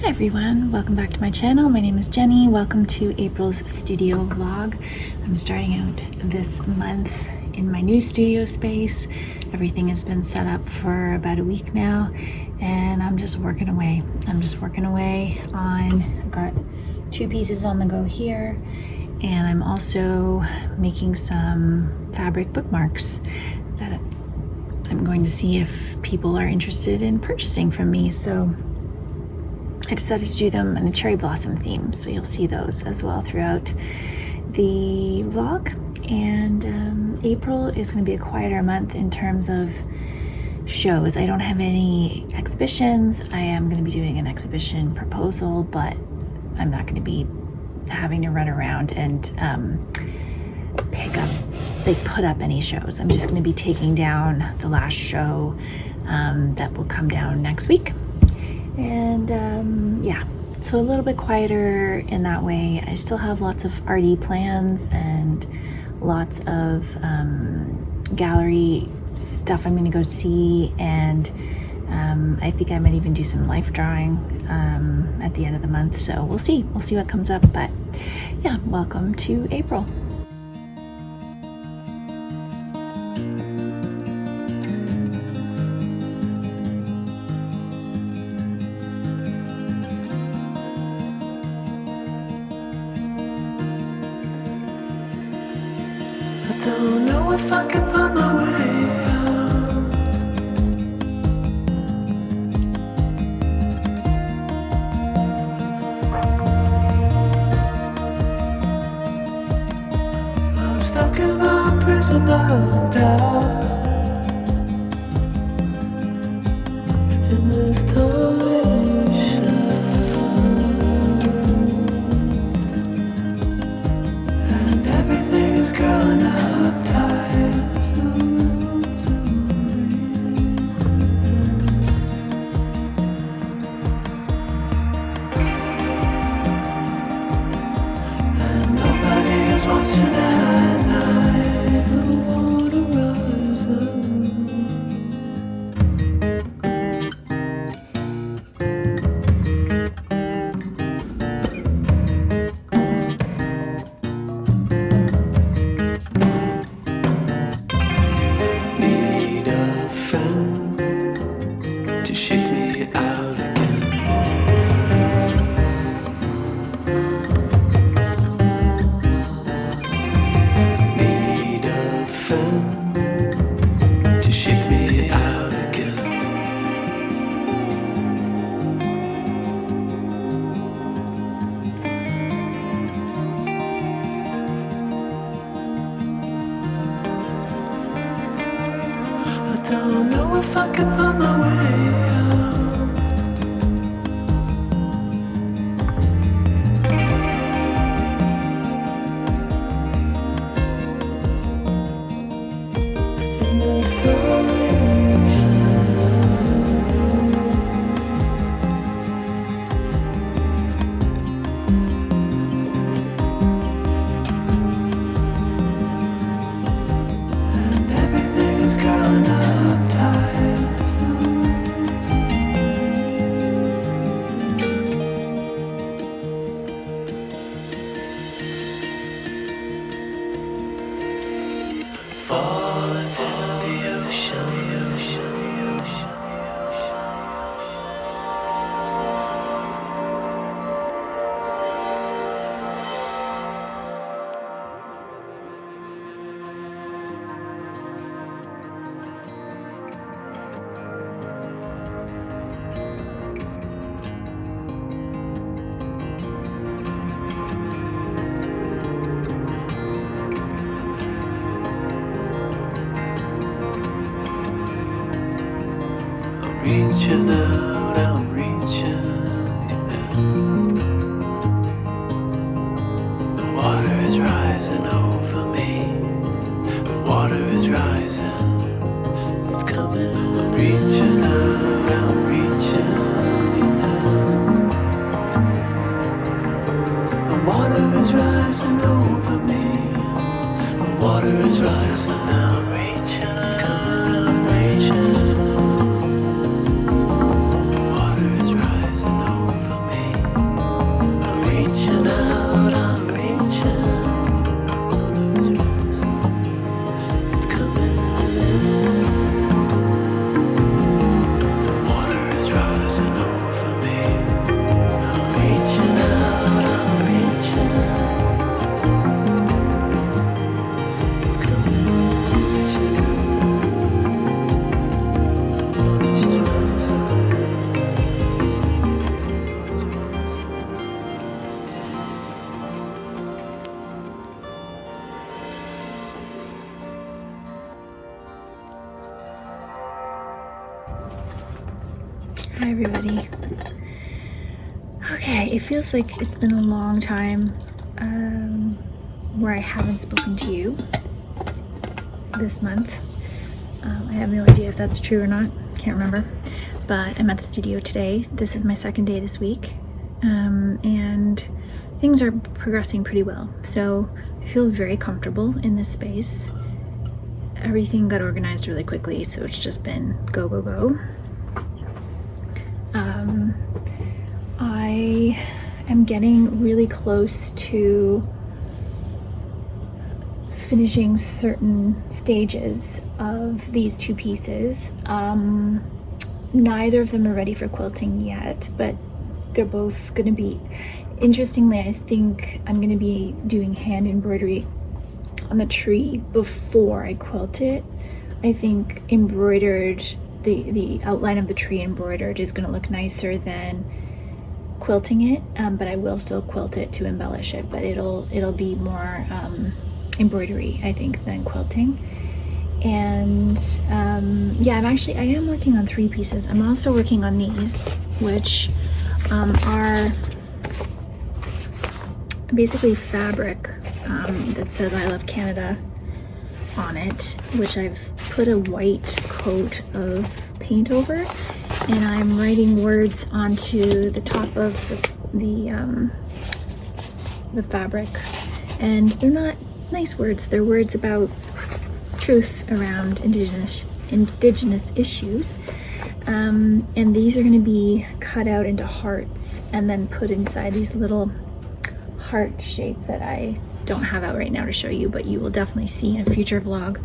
Hi everyone, welcome back to my channel. My name is Jenny. Welcome to April's studio vlog. I'm starting out this month in my new studio space. Everything has been set up for about a week now and I'm just working away. I've got 2 pieces on the go here, and I'm also making some fabric bookmarks that I'm going to see if people are interested in purchasing from me. So I decided to do them in a cherry blossom theme, so you'll see those as well throughout the vlog. And April is going to be a quieter month in terms of shows. I don't have any exhibitions. I am going to be doing an exhibition proposal, but I'm not going to be having to run around and put up any shows. I'm just going to be taking down the last show that will come down next week. And yeah, so a little bit quieter in that way. I still have lots of arty plans and lots of gallery stuff I'm going to go see, and I think I might even do some life drawing at the end of the month. So we'll see what comes up. But yeah, welcome to April. I don't know if I can find my way out. I'm stuck in a prison of doubt. In this tiny shell, and everything is growing up tight. There's no room to breathe. And nobody is watching at night. The water rises. Need a friend to shake me out again. Need a friend to shake me out again. I don't know if I can find my way out. In this tiny shell, and everything is growing up tight. There's no room to breathe. Fall into the ocean. I'm reaching out, I'm reaching the end. The water is rising over me. The water is rising. It's coming. I'm reaching out, I'm reaching the end. The water is rising over me. The water is rising. I'm reaching. It's coming. I'm reaching. The water is rising over me. Okay, it feels like it's been a long time where I haven't spoken to you this month. I have no idea if that's true or not, can't remember, but I'm at the studio today. This is my second day this week, and things are progressing pretty well. So I feel very comfortable in this space. Everything got organized really quickly, so it's just been go, go, go. I am getting really close to finishing certain stages of these two pieces. Neither of them are ready for quilting yet, but they're both going to be, interestingly, I think I'm going to be doing hand embroidery on the tree before I quilt it. I think embroidered, the outline of the tree embroidered is going to look nicer than quilting it, but I will still quilt it to embellish it, but it'll be more embroidery, I think, than quilting. And yeah, I am working on 3 pieces. I'm also working on these, which are basically fabric that says I Love Canada on it, which I've put a white coat of paint over, and I'm writing words onto the top of the fabric, and they're not nice words. They're words about truth around indigenous issues, and these are going to be cut out into hearts and then put inside these little heart shape that I don't have out right now to show you, but you will definitely see in a future vlog.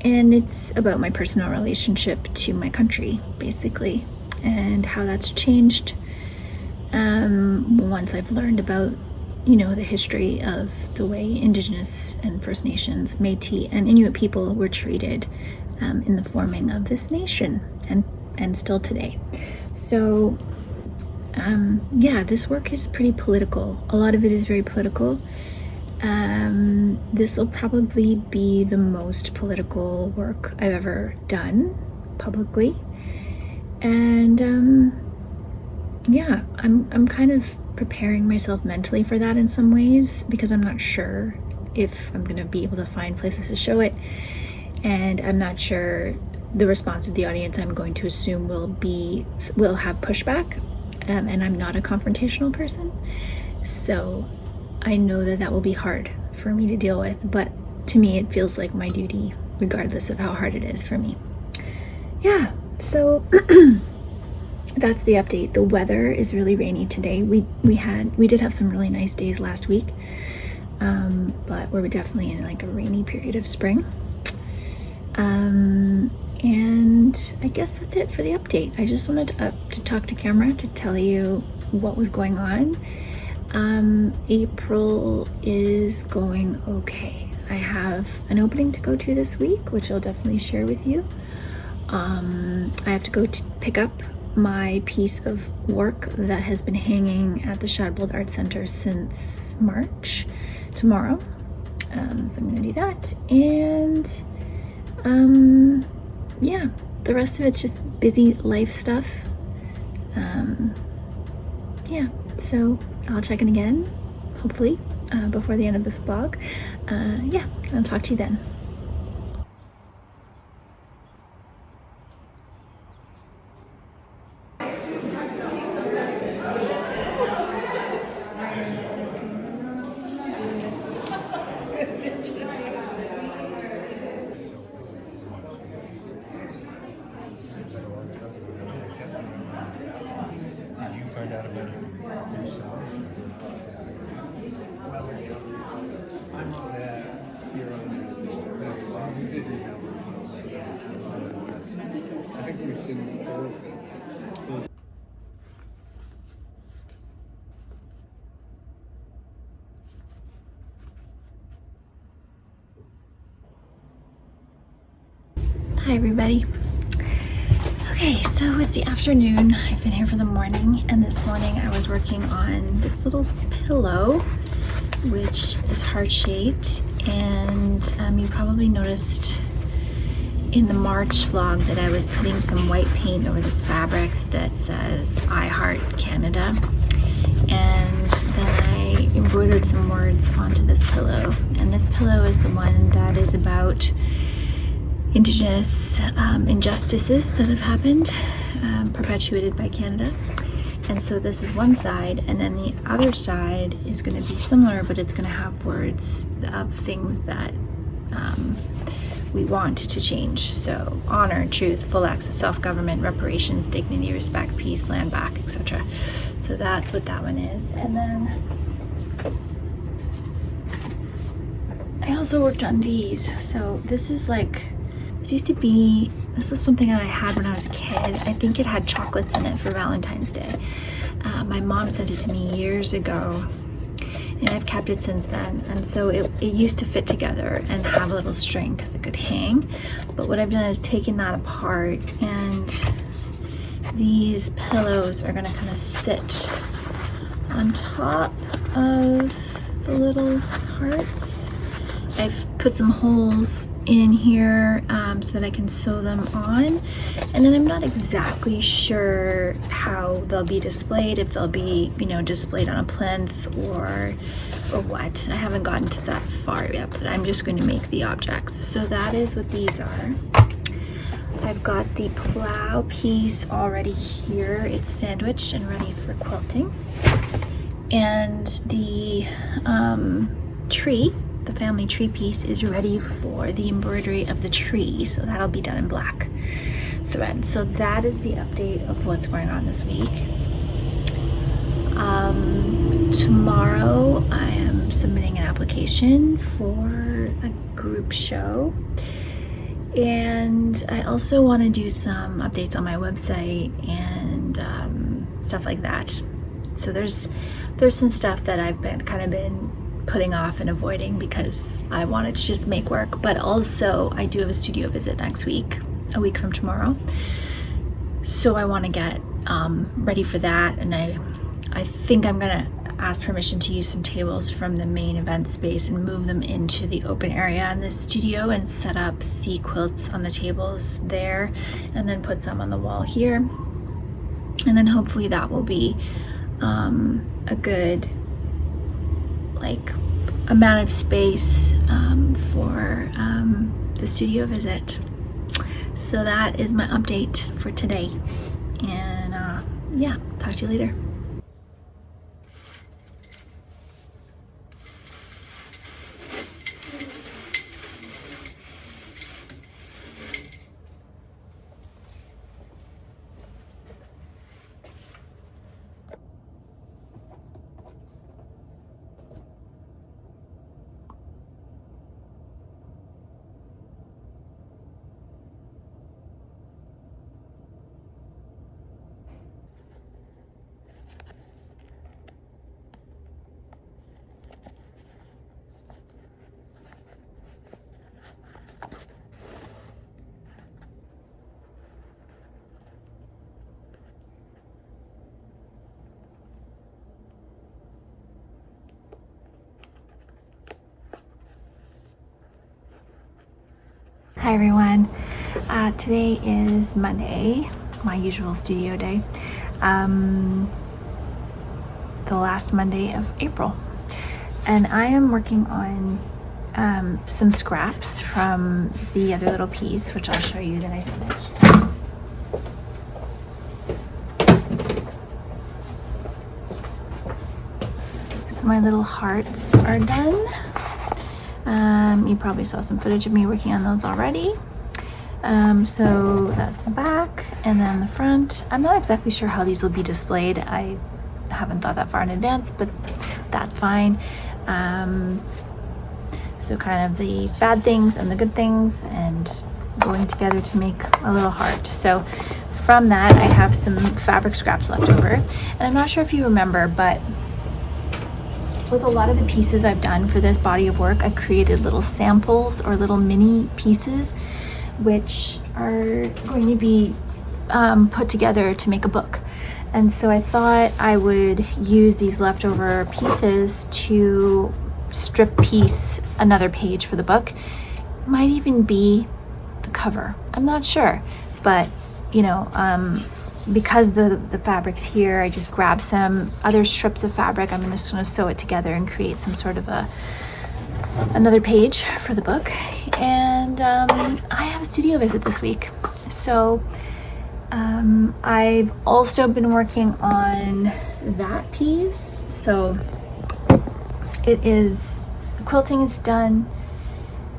And it's about my personal relationship to my country, basically, and how that's changed once I've learned about, you know, the history of the way Indigenous and First Nations, Métis, and Inuit people were treated in the forming of this nation, and still today. So yeah, this work is pretty political. A lot of it is very political. This will probably be the most political work I've ever done publicly, and yeah, I'm kind of preparing myself mentally for that in some ways, because I'm not sure if I'm gonna be able to find places to show it, and I'm not sure the response of the audience. I'm going to assume will have pushback, and I'm not a confrontational person, so I know that will be hard for me to deal with, but to me it feels like my duty regardless of how hard it is for me. Yeah, so that's the update. The weather is really rainy today. We did have some really nice days last week, but we're definitely in like a rainy period of spring. And I guess that's it for the update. I just wanted to talk to camera to tell you what was going on. April is going okay. I have an opening to go to this week, which I'll definitely share with you. I have to go to pick up my piece of work that has been hanging at the Shadbolt Art Center since March tomorrow. So I'm gonna do that, and yeah, the rest of it's just busy life stuff. Yeah, so I'll check in again, hopefully, before the end of this vlog. Yeah, I'll talk to you then. Did you find out about it yourself? I know that you're on the you didn't have I think we should go. Hi everybody. Okay, so it's the afternoon. I've been here for the morning, and this morning I was working on this little pillow, which is heart-shaped, and you probably noticed in the March vlog that I was putting some white paint over this fabric that says I Heart Canada, and then I embroidered some words onto this pillow. And this pillow is the one that is about Indigenous injustices that have happened, perpetuated by Canada. And so this is one side, and then the other side is going to be similar, but it's going to have words of things that we want to change. So honor, truth, full access, self-government, reparations, dignity, respect, peace, land back, etc. So that's what that one is. And then I also worked on these. So this is this is something that I had when I was a kid. I think it had chocolates in it for Valentine's Day. My mom sent it to me years ago, and I've kept it since then. And so it used to fit together and have a little string because it could hang. But what I've done is taken that apart, and these pillows are gonna kind of sit on top of the little hearts. I've put some holes in here so that I can sew them on, and then I'm not exactly sure how they'll be displayed, if they'll be, displayed on a plinth or what. I haven't gotten to that far yet, but I'm just going to make the objects. So that is what these are. I've got the plow piece already here. It's sandwiched and ready for quilting, and the tree, the family tree piece, is ready for the embroidery of the tree, so that'll be done in black thread. So that is the update of what's going on this week. Tomorrow I am submitting an application for a group show, and I also want to do some updates on my website and stuff like that. So there's some stuff that I've been putting off and avoiding because I wanted to just make work. But also I do have a studio visit next week, a week from tomorrow, so I want to get ready for that. And I think I'm gonna ask permission to use some tables from the main event space and move them into the open area in this studio and set up the quilts on the tables there, and then put some on the wall here, and then hopefully that will be a good amount of space for the studio visit. So that is my update for today, and yeah, talk to you later. Hi everyone, today is Monday, my usual studio day, the last Monday of April, and I am working on some scraps from the other little piece, which I'll show you that I finished. So my little hearts are done. You probably saw some footage of me working on those already. So that's the back, and then the front. I'm not exactly sure how these will be displayed. I haven't thought that far in advance, but that's fine. So kind of the bad things and the good things and going together to make a little heart. So from that, I have some fabric scraps left over, and I'm not sure if you remember, but with a lot of the pieces I've done for this body of work, I've created little samples or little mini pieces which are going to be put together to make a book. And so I thought I would use these leftover pieces to strip piece another page for the book. Might even be the cover I'm not sure, but you know, because the fabric's here, I just grabbed some other strips of fabric. I'm just going to sew it together and create some sort of another page for the book. And I have a studio visit this week, so I've also been working on that piece. So it is, the quilting is done.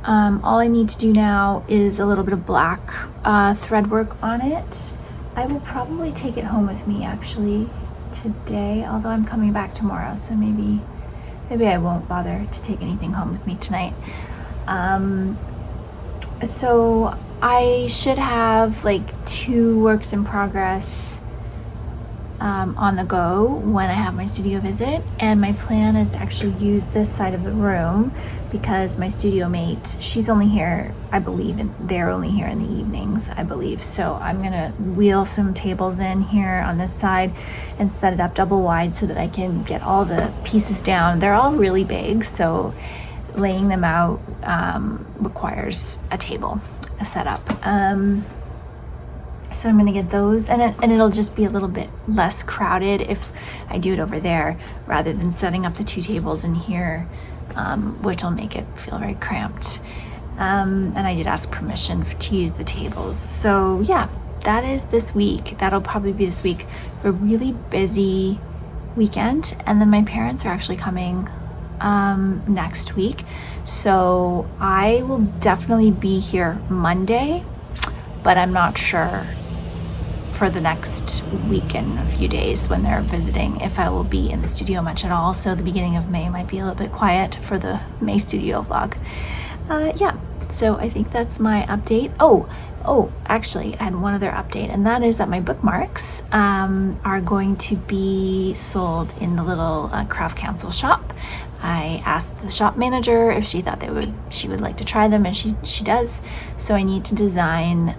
All I need to do now is a little bit of black thread work on it. I will probably take it home with me actually today, although I'm coming back tomorrow, so maybe I won't bother to take anything home with me tonight. So I should have like 2 works in progress on the go when I have my studio visit, and my plan is to actually use this side of the room because my studio mate, she's only here, I believe, and they're only here in the evenings, I believe. So I'm gonna wheel some tables in here on this side and set it up double wide so that I can get all the pieces down. They're all really big, so laying them out requires a table, a setup. So I'm gonna get those, and it'll just be a little bit less crowded if I do it over there rather than setting up the 2 tables in here, which will make it feel very cramped. And I did ask permission to use the tables. So yeah, that is this week. That'll probably be this week. A really busy weekend, and then my parents are actually coming next week. So I will definitely be here Monday, but I'm not sure for the next week and a few days when they're visiting if I will be in the studio much at all. So the beginning of May might be a little bit quiet for the May studio vlog. Yeah, so I think that's my update. Oh, actually, I had one other update, and that is that my bookmarks are going to be sold in the little craft council shop. I asked the shop manager if she thought she would like to try them, and she does. So I need to design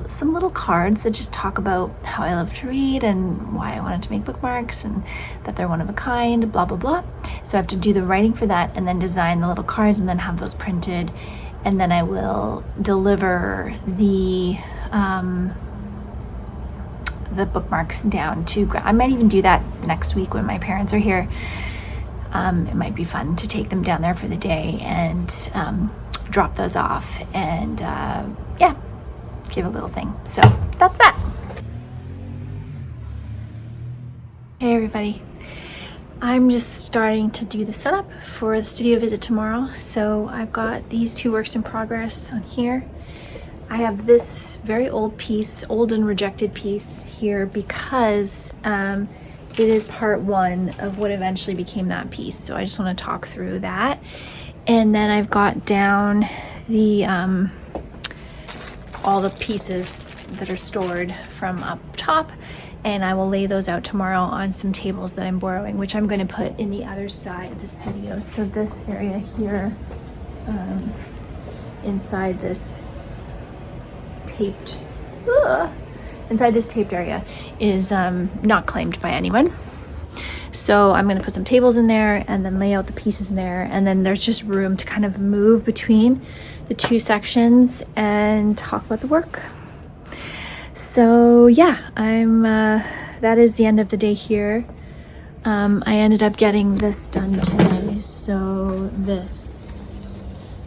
some little cards that just talk about how I love to read and why I wanted to make bookmarks and that they're one of a kind, blah, blah, blah. So I have to do the writing for that and then design the little cards and then have those printed. And then I will deliver the bookmarks down to I might even do that next week when my parents are here. It might be fun to take them down there for the day and drop those off and yeah, give a little thing. So that's that. Hey everybody. I'm just starting to do the setup for the studio visit tomorrow. So I've got these 2 works in progress on here. I have this very old piece, old and rejected piece here because it is part 1 of what eventually became that piece. So I just want to talk through that. And then I've got down the all the pieces that are stored from up top, and I will lay those out tomorrow on some tables that I'm borrowing, which I'm going to put in the other side of the studio. So this area here, inside this taped area is not claimed by anyone. So I'm going to put some tables in there and then lay out the pieces in there, and then there's just room to kind of move between the 2 sections and talk about the work. So yeah, that is the end of the day here. I ended up getting this done today, so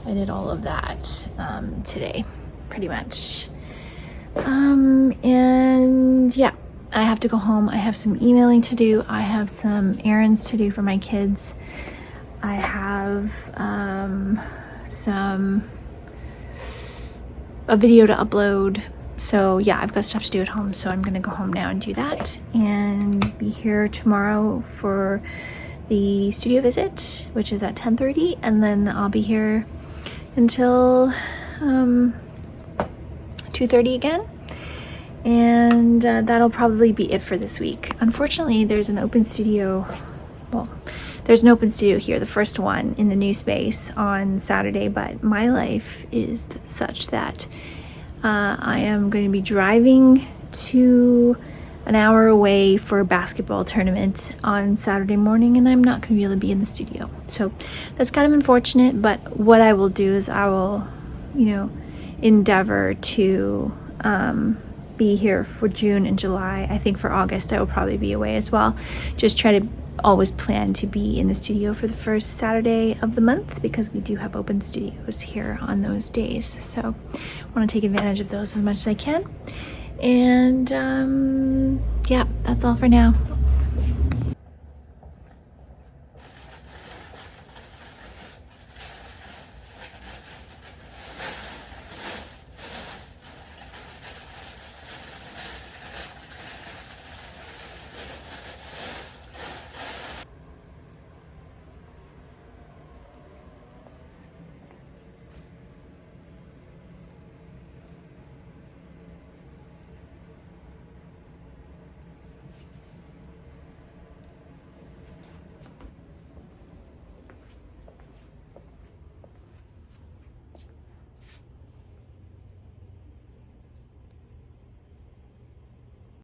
I did all of that today, pretty much. And yeah, I have to go home. I have some emailing to do. I have some errands to do for my kids. I have a video to upload. So yeah, I've got stuff to do at home. So I'm gonna go home now and do that and be here tomorrow for the studio visit, which is at 10:30, and then I'll be here until 2:30 again. And that'll probably be it for this week. Unfortunately, there's an open studio here, the first one in the new space on Saturday, but my life is such that I am going to be driving to an hour away for a basketball tournament on Saturday morning, and I'm not going to be able to be in the studio. So that's kind of unfortunate, but what I will do is I will, endeavor to be here for June and July. I think for August I will probably be away as well. Just try to always plan to be in the studio for the first Saturday of the month because we do have open studios here on those days. So I want to take advantage of those as much as I can. And yeah, that's all for now.